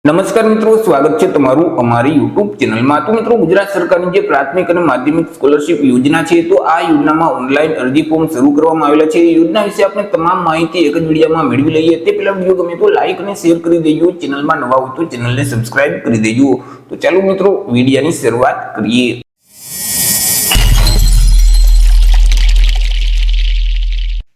નમસ્કાર મિત્રો, સ્વાગત છે તમારું અમારી યુટ્યુબ ચેનલમાં। તો મિત્રો, ગુજરાત સરકારની જે પ્રાથમિક અને માધ્યમિક સ્કોલરશિપ યોજના છે, તો આ યોજનામાં ઓનલાઈન અરજી ફોર્મ શરૂ કરવામાં આવેલા છે। યોજના વિશે આપણે તમામ માહિતી એક જ વિડીયોમાં મેળવી લઈએ। તે પહેલા વિડીયો ગમે તો લાઈક અને શેર કરી દેજો। ચેનલમાં નવા હોય તો ચેનલને સબસ્ક્રાઇબ કરી દેજો। તો ચાલો મિત્રો, વિડીયોની શરૂઆત કરીએ।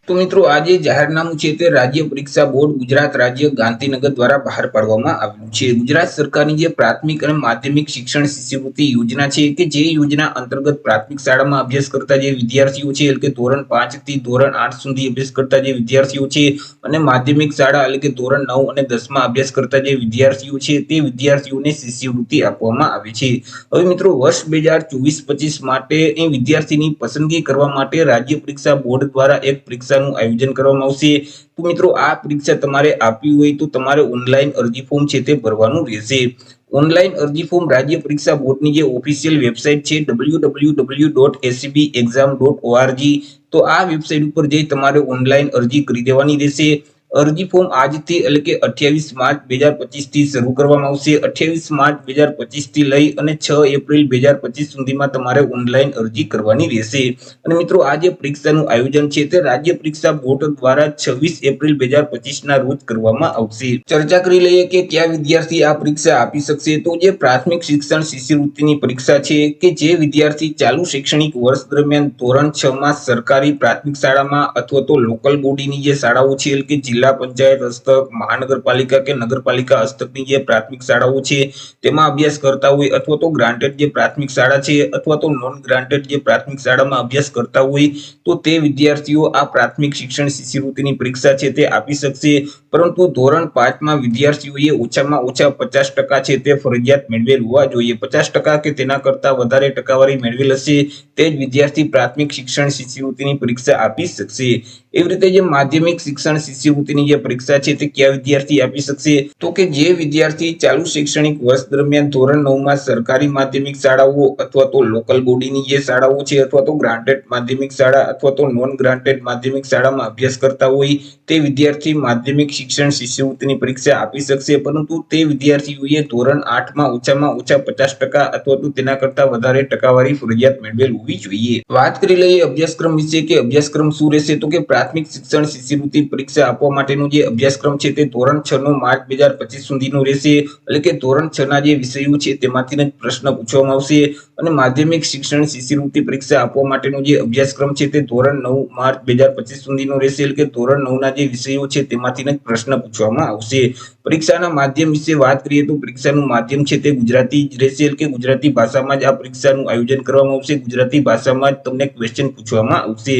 તો મિત્રો, આજે જાહેરનામું છે તે રાજ્ય પરીક્ષા બોર્ડ ગુજરાત રાજ્ય ગાંધીનગર દ્વારા બહાર પાડવામાં આવ્યું છે। ગુજરાત સરકારની જે પ્રાથમિક અને માધ્યમિક શિક્ષણ શિષ્યવૃત્તિ યોજના છે કે જે યોજના અંતર્ગત પ્રાથમિક શાળામાં અભ્યાસ કરતા જે વિદ્યાર્થીઓ છે એટલે કે ધોરણ 5 થી ધોરણ 8 સુધી અભ્યાસ કરતા જે વિદ્યાર્થીઓ છે અને માધ્યમિક શાળા એટલે કે ધોરણ 9 અને 10 માં અભ્યાસ કરતા જે વિદ્યાર્થીઓ છે તે વિદ્યાર્થીઓને શિષ્યવૃત્તિ આપવામાં આવે છે। હવે મિત્રો, વર્ષ 2024-25 માટે એ વિદ્યાર્થીની પસંદગી કરવા માટે રાજ્ય પરીક્ષા બોર્ડ દ્વારા એક પરીક્ષાનું આયોજન કરવામાં આવશે। તો મિત્રો, આ પરીક્ષા તમારે આપવી હોય તો તમારે ઓનલાઈન અરજી ફોર્મ છે તે ભરવાનું રહેશે। ઓનલાઈન અરજી ફોર્મ રાજ્ય પરીક્ષા બોર્ડની જે ઓફિશિયલ વેબસાઇટ છે www.scbexam.org, તો આ વેબસાઇટ ઉપર જઈ તમારે ઓનલાઈન અરજી કરી દેવાની રહેશે। અરજી ફોર્મ આજથી એટલે કે 28 માર્ચ 2025 થી શરૂ કરવામાં આવશે। 28 માર્ચ 2025 થી લઈ અને 6 એપ્રિલ 2025 સુધીમાં તમારે ઓનલાઈન અરજી કરવાની રહેશે। અને મિત્રો, આ જે પરીક્ષાનું આયોજન છે તે રાજ્ય પરીક્ષા બોર્ડ દ્વારા 26 એપ્રિલ 2025 ના રોજ કરવામાં આવશે। ચર્ચા કરી લઈએ કે કયા વિદ્યાર્થી આ પરીક્ષા આપી શકશે। તો જે પ્રાથમિક શિક્ષણ શિષ્યવૃત્તિની પરીક્ષા છે કે જે વિદ્યાર્થી ચાલુ શૈક્ષણિક વર્ષ દરમિયાન ધોરણ 6 માં સરકારી પ્રાથમિક શાળામાં અથવા તો લોકલ બોડીની જે શાળાઓ છે એટલે કે જિલ્લા પંચાયત હસ્તક, મહાનગરપાલિકા કે નગરપાલિકા હસ્તકની જે પ્રાથમિક શાળાઓ છે તેમાં અભ્યાસ કરતા હોય અથવા તો ગ્રાન્ટેડ જે પ્રાથમિક શાળા છે અથવા તો નોન ગ્રાન્ટેડ જે પ્રાથમિક શાળામાં અભ્યાસ કરતા હોય તો તે વિદ્યાર્થીઓ આ પ્રાથમિક શિક્ષણ શિષ્યવૃત્તિની પરીક્ષા છે તે આપી શકશે। પરંતુ ધોરણ 5 માં વિદ્યાર્થીઓએ ઓછામાં ઓછા 50% છે તે ફરજિયાત મેળવેલ હોવા જોઈએ। 50% કે તેના કરતા વધારે ટકાવારી મેળવેલ હશે તે જ વિદ્યાર્થી પ્રાથમિક શિક્ષણ શિષ્યવૃત્તિની પરીક્ષા આપી શકશે। એવી રીતે જે માધ્યમિક શિક્ષણ શિષ્યવૃત્તિની જે પરીક્ષા છે તે કયા વિદ્યાર્થી આપી શકશે? તો કે જે વિદ્યાર્થી ચાલુ શૈક્ષણિક વર્ષ દરમિયાન ધોરણ 9 માં સરકારી માધ્યમિક શાળાઓ અથવા તો લોકલ બોડીની જે શાળાઓ છે અથવા તો ગ્રાન્ટેડ માધ્યમિક શાળા અથવા તો નોન ગ્રાન્ટેડ માધ્યમિક શાળામાં અભ્યાસ કરતા હોય તે વિદ્યાર્થી માધ્યમિક શિક્ષણ શિષ્યવૃત્તિની પરીક્ષા આપી શકશે। પરંતુ તે વિદ્યાર્થીઓએ ધોરણ 8 માં ઓછામાં ઓછા 50% અથવા તો તેના કરતા વધારે ટકાવારી ફરજિયાત મેળવેલ હોવી જોઈએ। વાત કરી લઈએ અભ્યાસક્રમ વિશે કે અભ્યાસક્રમ શું રહેશે। તો કે પ્રાથમિક શિક્ષણ શિષ્યવૃત્તિ પરીક્ષા આપવા માટેનો જે અભ્યાસક્રમ છે તે ધોરણ 6 નો માર્ચ 2025 સુધીનો રહેશે। એટલે કે ધોરણ 6 ના જે વિષયો છે તેમાંથી જ પ્રશ્ન પૂછવામાં આવશે। અને માધ્યમિક શિક્ષણ શિષ્યવૃત્તિ પરીક્ષા આપવા માટેનો જે અભ્યાસક્રમ છે તે ધોરણ 9 માર્ચ 2025 સુધીનો રહેશે। એટલે કે ધોરણ 9 ના જે વિષયો છે તેમાંથી જ પ્રશ્ન પૂછવામાં આવશે। પરીક્ષાના માધ્યમ વિશે વાત કરીએ તો પરીક્ષાનું માધ્યમ છે તે ગુજરાતી જ રહેશે। એટલે કે ગુજરાતી ભાષામાં જ આ પરીક્ષાનું આયોજન કરવામાં આવશે। ગુજરાતી ભાષામાં જ તમને ક્વેશ્ચન પૂછવામાં આવશે।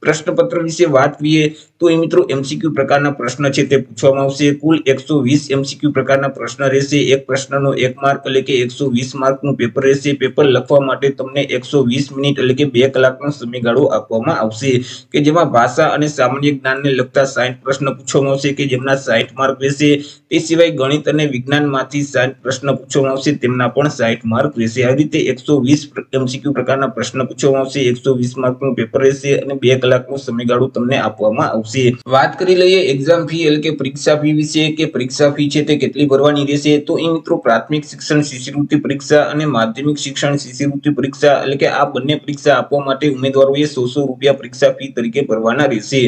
પ્રશ્નપત્ર વિશે વાત કરીએ તો એ મિત્રો એમસીક્યુ પ્રકારના પ્રશ્ન છે તે પૂછવામાં આવશે। કુલ 120 એમસીક્યુ પ્રકારના પ્રશ્ન રહેશે। એક પ્રશ્નનો 1 માર્ક એટલે કે 120 માર્કનું પેપર રહેશે। પેપર લખવા માટે તમને 120 મિનિટ એટલે કે 2 કલાકનો સમયગાળો આપવામાં આવશે કે જેમાં ભાષા અને સામાન્ય જ્ઞાનને લગતા 60 પ્રશ્ન પૂછવામાં આવશે કે જેમના 60 માર્ક રહેશે। તે સિવાય ગણિત અને વિજ્ઞાનમાંથી 60 પ્રશ્ન પૂછવામાં આવશે તેમના પણ 60 માર્ક રહેશે। આવી રીતે 120 એમસીક્યુ પ્રકારના પ્રશ્ન પૂછવામાં આવશે। 120 માર્કનું પેપર રહેશે અને 2 કલાકનો સમયગાળો તમને આપવામાં આવશે। વાત કરી લઈએ એક્ઝામ ફી એટલે કે પરીક્ષા ફી વિશે કે પરીક્ષા ફી છે તે કેટલી ભરવાની રહેશે। તો એ મિત્રો પ્રાથમિક શિક્ષણ શિષ્યવૃત્તિ પરીક્ષા અને માધ્યમિક શિક્ષણ શિષ્યવૃત્તિ પરીક્ષા એટલે કે આ બંને પરીક્ષા આપવા માટે ઉમેદવારોએ 100 રૂપિયા પરીક્ષા ફી તરીકે ભરવાના રહેશે।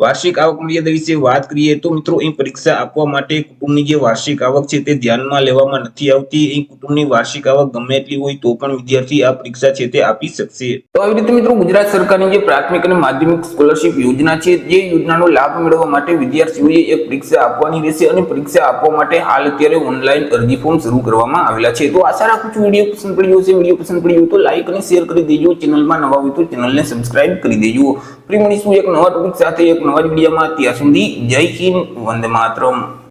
વાર્ષિક આવક મર્યાદા વિશે વાત કરીએ તો મિત્રો એ પરીક્ષા આપવા માટે કુટુંબની જે વાર્ષિક આવક છે તે ધ્યાનમાં લેવામાં નથી આવતી। એ કુટુંબની વાર્ષિક આવક ગમે એટલી હોય તો પણ વિદ્યાર્થી આ પરીક્ષા છે તે આપી શકશે। તો આવી રીતે મિત્રો ગુજરાત સરકારની જે પ્રાથમિક અને માધ્યમિક સ્કોલરશિપ યોજના છે જે યોજનાનો લાભ મેળવવા માટે વિદ્યાર્થીઓએ એક પરીક્ષા આપવાની રહેશે અને પરીક્ષા આપવા માટે હાલ અત્યારે ઓનલાઈન અરજી ફોર્મ શરૂ કરવામાં આવેલા છે। તો આશા રાખું છું વિડીયો પસંદ પડ્યો હશે। વિડીયો પસંદ પડ્યો તો લાઈક અને શેર કરી દેજો। ચેનલમાં નવા હોય તો ચેનલને સબસ્ક્રાઇબ કરી દેજો। ફરી મળીશું એક નવા ટોપિક સાથે એક નવા વિડીયોમાં। ત્યાં સુધી જય હિન્દ, વંદે માતરમ।